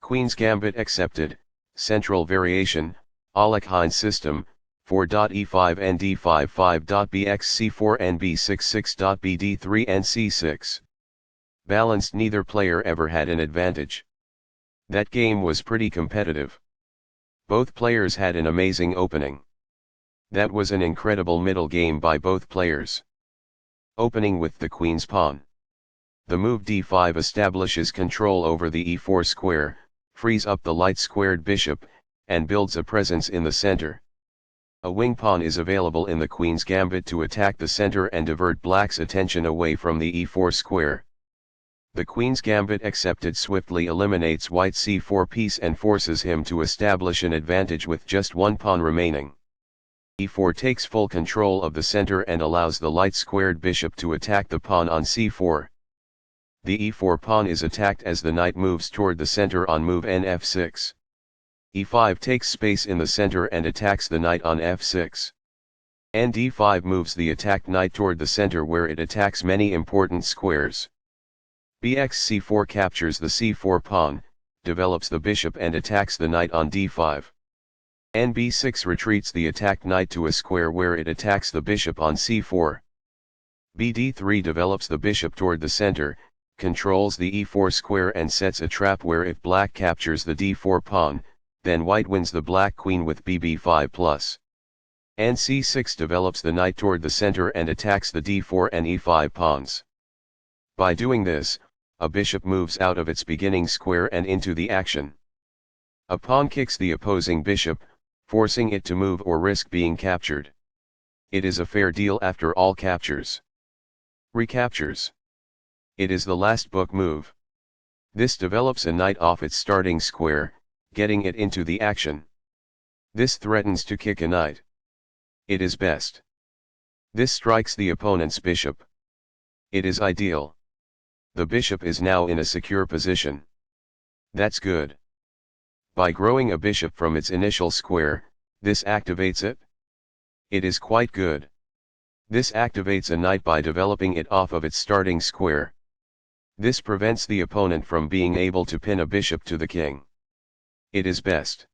Queen's Gambit accepted, central variation, Alekhine system, 4.e5 and d5 5.bx c4 and b6 6.bd3 and c6. Balanced, neither player ever had an advantage. That game was pretty competitive. Both players had an amazing opening. That was an incredible middle game by both players. Opening with the queen's pawn. The move d5 establishes control over the e4 square, frees up the light-squared bishop, and builds a presence in the center. A wing pawn is available in the queen's gambit to attack the center and divert black's attention away from the e4 square. The queen's gambit accepted swiftly eliminates white's c4 piece and forces him to establish an advantage with just one pawn remaining. e4 takes full control of the center and allows the light-squared bishop to attack the pawn on c4. The e4 pawn is attacked as the knight moves toward the center on move nf6. e5 takes space in the center and attacks the knight on f6. d5 moves the attacked knight toward the center where it attacks many important squares. bxc4 captures the c4 pawn, develops the bishop and attacks the knight on d5. b6 retreats the attacked knight to a square where it attacks the bishop on c4. bd3 develops the bishop toward the center, controls the e4 square and sets a trap where if black captures the d4 pawn, then white wins the black queen with bb5+. c6 develops the knight toward the center and attacks the d4 and e5 pawns. By doing this, a bishop moves out of its beginning square and into the action. A pawn kicks the opposing bishop, forcing it to move or risk being captured. It is a fair deal after all captures. Recaptures. It is the last book move. This develops a knight off its starting square, getting it into the action. This threatens to kick a knight. It is best. This strikes the opponent's bishop. It is ideal. The bishop is now in a secure position. That's good. By growing a bishop from its initial square, this activates it. It is quite good. This activates a knight by developing it off of its starting square. This prevents the opponent from being able to pin a bishop to the king. It is best.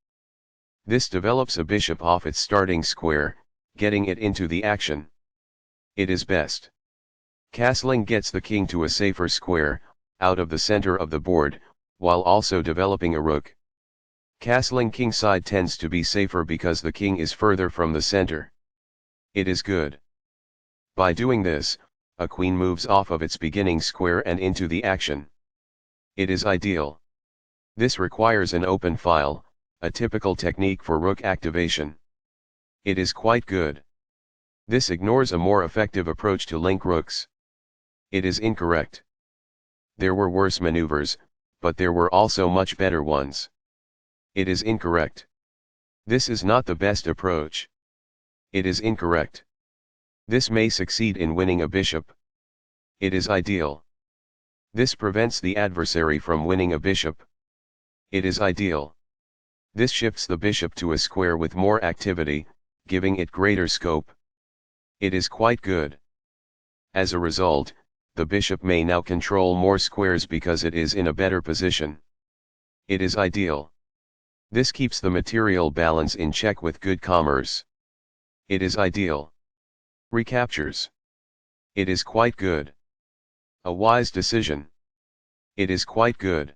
This develops a bishop off its starting square, getting it into the action. It is best. Castling gets the king to a safer square, out of the center of the board, while also developing a rook. Castling kingside tends to be safer because the king is further from the center. It is good. By doing this, a queen moves off of its beginning square and into the action. It is ideal. This requires an open file, a typical technique for rook activation. It is quite good. This ignores a more effective approach to link rooks. It is incorrect. There were worse maneuvers, but there were also much better ones. It is incorrect. This is not the best approach. It is incorrect. This may succeed in winning a bishop. It is ideal. This prevents the adversary from winning a bishop. It is ideal. This shifts the bishop to a square with more activity, giving it greater scope. It is quite good. As a result, the bishop may now control more squares because it is in a better position. It is ideal. This keeps the material balance in check with good commerce. It is ideal. Recaptures. It is quite good. A wise decision. It is quite good.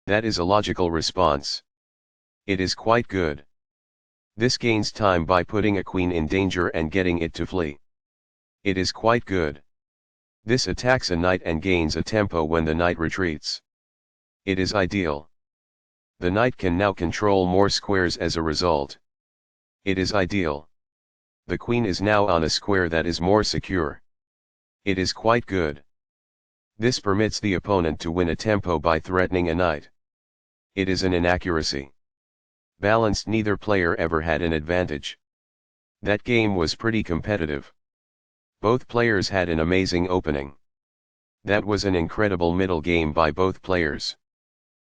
That is a logical response. It is quite good. This gains time by putting a queen in danger and getting it to flee. It is quite good. This attacks a knight and gains a tempo when the knight retreats. It is ideal. The knight can now control more squares as a result. It is ideal. The queen is now on a square that is more secure. It is quite good. This permits the opponent to win a tempo by threatening a knight. It is an inaccuracy. Balanced, neither player ever had an advantage. That game was pretty competitive. Both players had an amazing opening. That was an incredible middle game by both players.